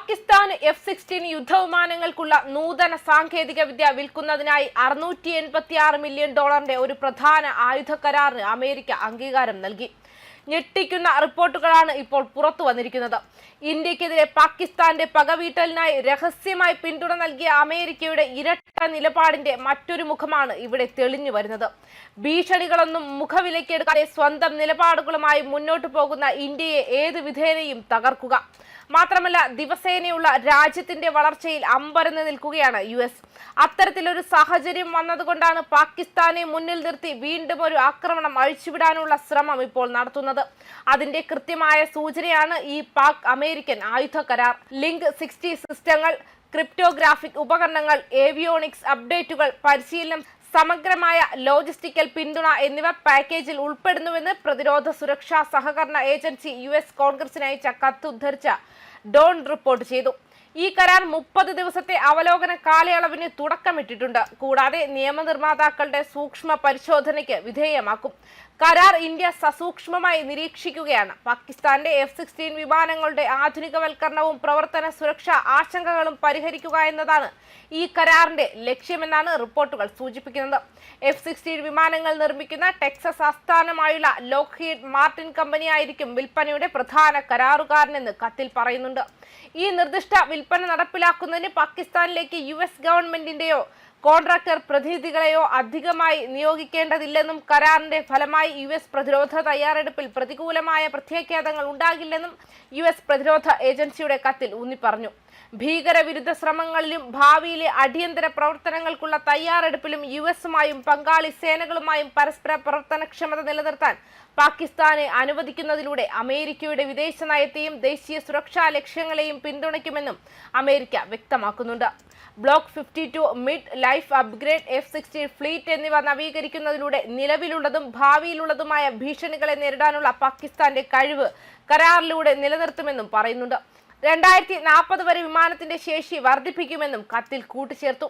Pakistan F-16 യുദ്ധവിമാനങ്ങൾക്കുള്ള നൂതന സാങ്കേതിക വിദ്യ വിൽക്കുന്നതിനായി $686 million ഒരു പ്രധാന ആയുധ കരാറിന് അമേരിക്ക അംഗീകാരം നൽകി. ഞെട്ടിക്കുന്ന റിപ്പോർട്ടുകളാണ് ഇപ്പോൾ പുറത്തു വന്നിരിക്കുന്നത്. ഇന്ത്യക്കെതിരെ പാകിസ്ഥാന്റെ പകവീട്ടലിനായി രഹസ്യമായി പിന്തുണ നൽകിയ അമേരിക്കയുടെ ഇരട്ട നിലപാടിന്റെ മറ്റൊരു മുഖമാണ് ഇവിടെ തെളിഞ്ഞു വരുന്നത്. ഭീഷണികളൊന്നും മുഖവിലയ്ക്കെടുക്കാതെ സ്വന്തം നിലപാടുകളുമായി മുന്നോട്ടു പോകുന്ന ഇന്ത്യയെ ഏത് വിധേനയും തകർക്കുക മാത്രമല്ല ദിവസേനയുള്ള രാജ്യത്തിന്റെ വളർച്ചയിൽ അമ്പരന്ന് നിൽക്കുകയാണ് US. അത്തരത്തിലൊരു സാഹചര്യം വന്നതുകൊണ്ടാണ് പാകിസ്ഥാനെ മുന്നിൽ നിർത്തി വീണ്ടും ഒരു ആക്രമണം അഴിച്ചുവിടാനുള്ള ശ്രമം ഇപ്പോൾ നടത്തുന്നത്. അതിന്റെ കൃത്യമായ സൂചനയാണ് ഈ പാക് അമേരിക്കൻ ആയുധ കരാർ. ലിങ്ക് 60 സിസ്റ്റങ്ങൾ, ക്രിപ്റ്റോഗ്രാഫിക് ഉപകരണങ്ങൾ, ഏവിയോണിക്സ് അപ്ഡേറ്റുകൾ, പരിശീലനം, സമഗ്രമായ ലോജിസ്റ്റിക്കൽ പിന്തുണ എന്നിവ പാക്കേജിൽ ഉൾപ്പെടുന്നുവെന്ന് പ്രതിരോധ സുരക്ഷാ സഹകരണ ഏജൻസി US കോൺഗ്രസിന് അയച്ച കത്ത് ഉദ്ധരിച്ച ഡോൺ റിപ്പോർട്ട് ചെയ്തു. ഈ കരാർ 30 ദിവസത്തെ അവലോകന കാലയളവിന് തുടക്കമിട്ടിട്ടുണ്ട്. കൂടാതെ നിയമനിർമ്മാതാക്കളുടെ സൂക്ഷ്മ പരിശോധനയ്ക്ക് വിധേയമാക്കും. കരാർ ഇന്ത്യ സസൂക്ഷ്മമായി നിരീക്ഷിക്കുകയാണ്. പാകിസ്ഥാന്റെ F-16 വിമാനങ്ങളുടെ ആധുനികവൽക്കരണവും പ്രവർത്തന സുരക്ഷാ ആശങ്കകളും പരിഹരിക്കുക എന്നതാണ് ഈ കരാറിന്റെ ലക്ഷ്യമെന്നാണ് റിപ്പോർട്ടുകൾ സൂചിപ്പിക്കുന്നത്. F-16 വിമാനങ്ങൾ നിർമ്മിക്കുന്ന ടെക്സസ് ആസ്ഥാനമായുള്ള ലോക്ഹീഡ് മാർട്ടിൻ കമ്പനിയായിരിക്കും വിൽപ്പനയുടെ പ്രധാന കരാറുകാരനെന്ന് കത്തിൽ പറയുന്നുണ്ട്. ഈ നിർദ്ദിഷ്ട വിൽപ്പന നടപ്പിലാക്കുന്നതിന് പാകിസ്ഥാനിലേക്ക് US ഗവൺമെന്റിന്റെയോ കോൺട്രാക്ടർ പ്രതിനിധികളെയോ അധികമായി നിയോഗിക്കേണ്ടതില്ലെന്നും കരാറിന്റെ ഫലമായി US പ്രതിരോധ തയ്യാറെടുപ്പിൽ പ്രതികൂലമായ പ്രത്യാഘാതങ്ങൾ ഉണ്ടാകില്ലെന്നും US പ്രതിരോധ ഏജൻസിയുടെ കത്തിൽ ഊന്നിപ്പറഞ്ഞു. ഭീകരവിരുദ്ധ ശ്രമങ്ങളിലും ഭാവിയിലെ അടിയന്തര പ്രവർത്തനങ്ങൾക്കുള്ള തയ്യാറെടുപ്പിലും US-ഉമായും പങ്കാളി സേനകളുമായും പരസ്പര പ്രവർത്തനക്ഷമത നിലനിർത്താൻ പാകിസ്ഥാനെ അനുവദിക്കുന്നതിലൂടെ അമേരിക്കയുടെ വിദേശ നയത്തെയും ദേശീയ സുരക്ഷാ ലക്ഷ്യങ്ങളെയും പിന്തുണയ്ക്കുമെന്നും അമേരിക്ക വ്യക്തമാക്കുന്നുണ്ട്. Block 52 mid life upgrade F-16 fleet എന്നിവ നവീകരിക്കുന്നതിലൂടെ നിലവിലുള്ളതും ഭാവിയിലുള്ളതുമായ ഭീഷണികളെ നേരിടാനുള്ള പാകിസ്ഥാന്റെ കഴിവ് കരാറിലൂടെ നിലനിർത്തുമെന്നും പറയുന്നുണ്ട്. 2040 വരെ വിമാനത്തിന്റെ ശേഷി വർദ്ധിപ്പിക്കുമെന്നും കത്തിൽ കൂട്ടിച്ചേർത്തു.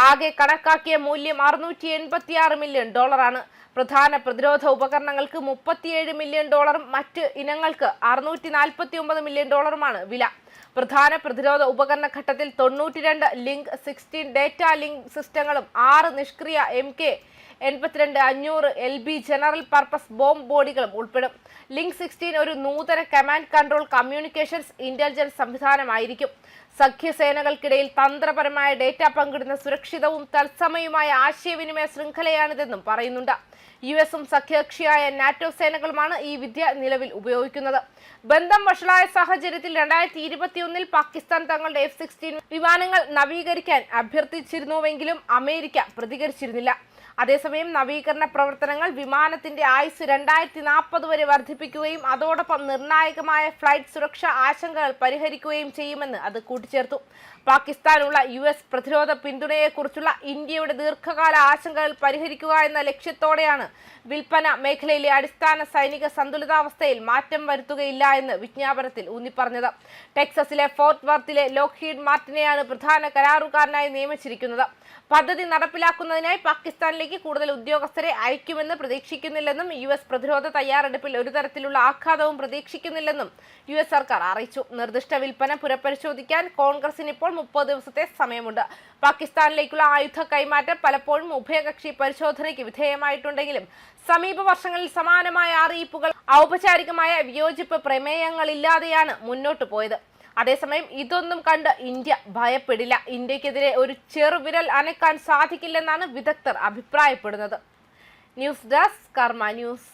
ആകെ കണക്കാക്കിയ മൂല്യം $686 മില്യൺ ആണ്. പ്രധാന പ്രതിരോധ ഉപകരണങ്ങൾക്ക് $37 മില്യൺ, മറ്റ് ഇനങ്ങൾക്ക് $649 മില്യൺ വില. പ്രധാന പ്രതിരോധ ഉപകരണ ഘട്ടത്തിൽ 92 ലിങ്ക് 16 ഡേറ്റ ലിങ്ക് സിസ്റ്റങ്ങളും 6 നിഷ്ക്രിയ MK-82 500 LB general purpose bomb ബോഡികളും ഉൾപ്പെടും. ലിങ്ക് 16 ഒരു നൂതന കമാൻഡ് കൺട്രോൾ കമ്മ്യൂണിക്കേഷൻസ് ഇന്റലിജൻസ് സംവിധാനമായിരിക്കും. സഖ്യസേനകൾക്കിടയിൽ തന്ത്രപരമായ ഡേറ്റ പങ്കിടുന്ന സുരക്ഷിതവും തത്സമയവുമായ ആശയവിനിമയ ശൃംഖലയാണിതെന്നും പറയുന്നുണ്ട്. US-ഉം സഖ്യകക്ഷിയായ നാറ്റോ സേനകളുമാണ് ഈ വിദ്യ നിലവിൽ ഉപയോഗിക്കുന്നത്. ബന്ധം വഷളായ സാഹചര്യത്തിൽ 2021 പാകിസ്ഥാൻ തങ്ങളുടെ F-16 വിമാനങ്ങൾ നവീകരിക്കാൻ അഭ്യർത്ഥിച്ചിരുന്നുവെങ്കിലും അമേരിക്ക പ്രതികരിച്ചിരുന്നില്ല. അതേസമയം നവീകരണ പ്രവർത്തനങ്ങൾ വിമാനത്തിന്റെ ആയുസ് 2040 വരെ വർദ്ധിപ്പിക്കുകയും അതോടൊപ്പം നിർണായകമായ ഫ്ലൈറ്റ് സുരക്ഷാ ആശങ്കകൾ പരിഹരിക്കുകയും ചെയ്യുമെന്ന് അത് കൂട്ടിച്ചേർത്തു. പാകിസ്ഥാനുള്ള US പ്രതിരോധ പിന്തുണയെക്കുറിച്ചുള്ള ഇന്ത്യയുടെ ദീർഘകാല ആശങ്കകൾ പരിഹരിക്കുക എന്ന ലക്ഷ്യത്തോടെയാണ് വിൽപ്പന മേഖലയിലെ അടിസ്ഥാന സൈനിക സന്തുലിതാവസ്ഥയിൽ മാറ്റം വരുത്തുകയില്ല എന്ന് വിജ്ഞാപനത്തിൽ ഊന്നിപ്പറഞ്ഞത്. ടെക്സസിലെ ഫോർട്ട് വർത്തിലെ ലോക്ഹീഡ് മാർട്ടിനെയാണ് പ്രധാന കരാറുകാരനായി നിയമിച്ചിരിക്കുന്നത്. പദ്ധതി നടപ്പിലാക്കുന്നതിനായി പാകിസ്ഥാനിലേക്ക് കൂടുതൽ ഉദ്യോഗസ്ഥരെ അയക്കുമെന്ന് പ്രതീക്ഷിക്കുന്നില്ലെന്നും US പ്രതിരോധ തയ്യാറെടുപ്പിൽ ഒരു തരത്തിലുള്ള ആഘാതവും പ്രതീക്ഷിക്കുന്നില്ലെന്നും US സർക്കാർ അറിയിച്ചു. നിർദ്ദിഷ്ട വിൽപ്പന പുനഃപരിശോധിക്കാൻ കോൺഗ്രസിന് ഇപ്പോൾ 30 ദിവസത്തെ സമയമുണ്ട്. പാകിസ്ഥാനിലേക്കുള്ള ആയുധ കൈമാറ്റം പലപ്പോഴും ഉഭയകക്ഷി പരിശോധനയ്ക്ക് വിധേയമായിട്ടുണ്ടെങ്കിലും സമീപ വർഷങ്ങളിൽ സമാനമായ അറിയിപ്പുകൾ ഔപചാരികമായ വിയോജിപ്പ് പ്രമേയങ്ങളില്ലാതെയാണ് മുന്നോട്ടു പോയത്. അതേസമയം ഇതൊന്നും കണ്ട് ഇന്ത്യ ഭയപ്പെടില്ല. ഇന്ത്യക്കെതിരെ ഒരു ചെറുവിരൽ അനക്കാൻ സാധിക്കില്ലെന്നാണ് വിദഗ്ധർ അഭിപ്രായപ്പെടുന്നത്. ന്യൂസ് ഡെസ്ക് കർമ്മ ന്യൂസ്.